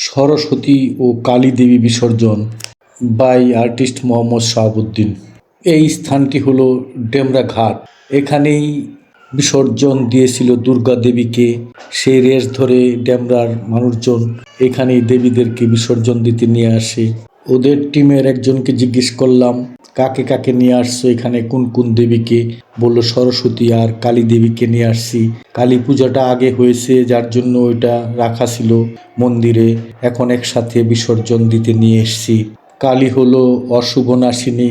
সরস্বতী ও কালী দেবী বিসর্জন by artist Mohammad Shahabuddin. এই স্থানটি হলো ডেমরা ঘাট। এখানেই বিসর্জন দিয়েছিল দুর্গা দেবীকে। সেই রেশ ধরে ডেমরার মানুষজন এখানেই দেবীদেরকে বিসর্জন দিতে নিয়ে আসে। ওদের টিমের একজনকে জিজ্ঞেস করলাম, কাকে কাকে নিয়ে আসছো এখানে, কোন কোন দেবীকে? বলল সরস্বতী আর কালী দেবীকে নিয়ে আসছি। কালী পূজাটা আগে হয়েছে, যার জন্য ওইটা রাখা ছিল মন্দিরে, এখন একসাথে বিসর্জন দিতে নিয়ে এসছি। কালী হলো অশুভনাশিনী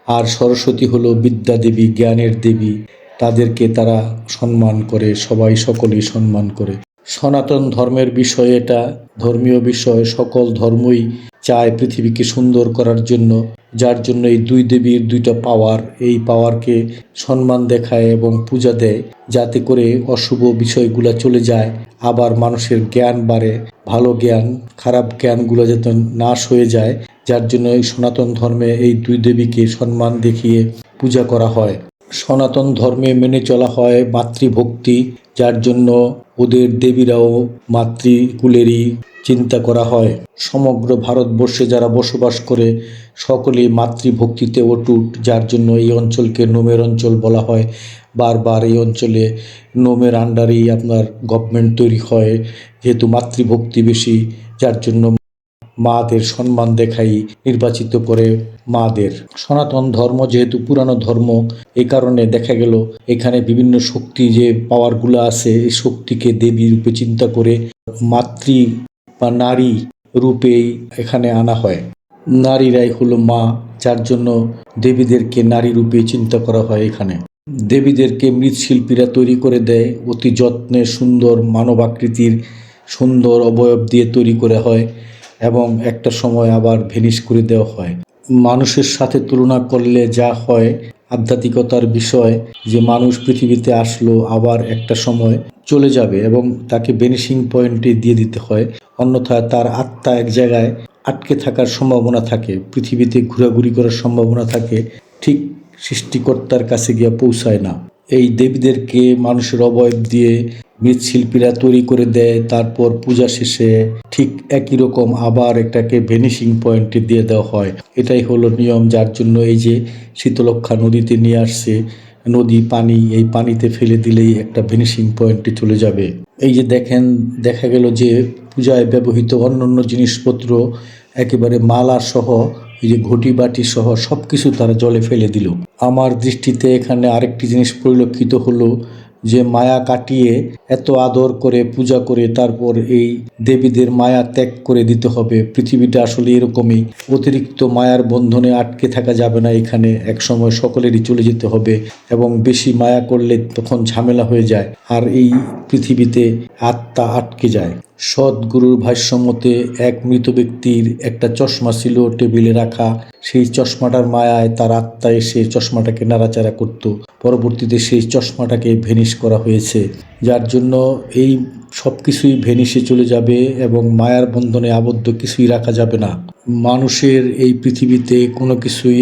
আর সরস্বতী হলো বিদ্যা দেবী, জ্ঞানের দেবী। তাদেরকে তারা সম্মান করে, সবাই সকলেই সম্মান করে। সনাতন ধর্মের বিষয় এটা, ধর্মীয় বিষয়। সকল ধর্মই চায় পৃথিবীকে সুন্দর করার জন্য, যার জন্য এই দুই দেবীর দুইটা পাওয়ার, এই পাওয়ারকে সম্মান দেখায় এবং পূজা দেয়, যাতে করে অশুভ বিষয়গুলো চলে যায়, আবার মানুষের জ্ঞান বাড়ে, ভালো জ্ঞান, খারাপ জ্ঞানগুলো যাতে নাশ হয়ে যায়। যার জন্য এই সনাতন ধর্মে এই দুই দেবীকে সম্মান দেখিয়ে পূজা করা হয়। সনাতন ধর্মে মেনে চলা হয় মাতৃভক্তি, যার জন্য ওদের দেবীরাও মাতৃকুলেরই চিন্তা করা হয়। সমগ্র ভারতবর্ষে যারা বসবাস করে সকলেই মাতৃভক্তিতে অটুট, যার জন্য এই অঞ্চলকে নোমের অঞ্চল বলা হয়। বারবার এই অঞ্চলে নোমের আন্ডারেই আপনার গভর্নমেন্ট তৈরি হয়, যেহেতু মাতৃভক্তি বেশি, যার জন্য মাদের সম্মান দেখাই নির্বাচিত করে মাদের। সনাতন ধর্ম যেহেতু পুরানো ধর্ম, এই কারণে দেখা গেল এখানে বিভিন্ন শক্তি, যে পাওয়ারগুলো আছে, এই শক্তিকে দেবী রূপে চিন্তা করে মাতৃ বা নারী রূপেই এখানে আনা হয়। নারীরাই হলো মা, যার জন্য দেবীদেরকে নারী রূপে চিন্তা করা হয়। এখানে দেবীদেরকে মৃৎশিল্পীরা তৈরি করে দেয়, অতি যত্নে সুন্দর মানবাকৃতির সুন্দর অবয়ব দিয়ে তৈরি করা হয় এবং একটা সময় আবার ভেনিশ করে দেওয়া হয়। মানুষের সাথে তুলনা করলে যা হয়, আধ্যাত্মিকতার বিষয়, যে মানুষ পৃথিবীতে আসলো, আবার একটা সময় চলে যাবে এবং তাকে ভেনিশিং পয়েন্টে দিয়ে দিতে হয়, অন্যথায় তার আত্মা এক জায়গায় আটকে থাকার সম্ভাবনা থাকে, পৃথিবীতে ঘোরাঘুরি করার সম্ভাবনা থাকে, ঠিক সৃষ্টিকর্তার কাছে গিয়ে পৌঁছায় না। এই দেবীদেরকে মানুষের অবয়ব দিয়ে মৃৎশিল্পীরা তৈরি করে দেয়, তারপর পূজা শেষে ঠিক একই রকম আবার একটাকে ভেনিশিং পয়েন্টে দিয়ে দেওয়া হয়। এটাই হলো নিয়ম, যার জন্য এই যে শীতলক্ষ্যা নদীতে নিয়ে আসছে, নদী পানি, এই পানিতে ফেলে দিলেই একটা ভেনিশিং পয়েন্টে চলে যাবে। এই যে দেখেন, দেখা গেল যে পূজায় ব্যবহৃত অন্যান্য জিনিসপত্র একেবারে মালা সহ, এই যে ঘটি বাটি সহ সব কিছু তারা জলে ফেলে দিল। আমার দৃষ্টিতে এখানে আরেকটি জিনিস পরিলক্ষিত হলো, যে মায়া কাটিয়ে এত আদর করে পূজা করে তারপর এই দেবীদের মায়া ত্যাগ করে দিতে হবে। পৃথিবীটা আসলে এরকমই, অতিরিক্ত মায়ার বন্ধনে আটকে থাকা যাবে না। এখানে এক সময় সকলেরই চলে যেতে হবে এবং বেশি মায়া করলে তখন ঝামেলা হয়ে যায়, আর এই পৃথিবীতে আত্মা আটকে যায়। সদ্গুরুর ভাষ্যমতে এক মৃত ব্যক্তির একটা চশমা ছিল টেবিলে রাখা, সেই চশমাটার মায়ায় তার আত্মা এসে চশমাটাকে নাড়াচাড়া করত। পরবর্তীতে সেই চশমাটাকে ভেনিশ করা হয়েছে, যার জন্য এই সব কিছুই ভেনিশে চলে যাবে এবং মায়ার বন্ধনে আবদ্ধ কিছুই রাখা যাবে না। মানুষের এই পৃথিবীতে কোনো কিছুই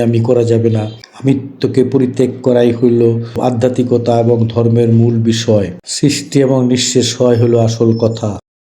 আমি করা যাবে না। আমিত্বকে পরিত্যাগ করাই হইল আধ্যাত্মিকতা এবং ধর্মের মূল বিষয়। সৃষ্টি এবং নিঃশেষ হয় হলো আসল কথা।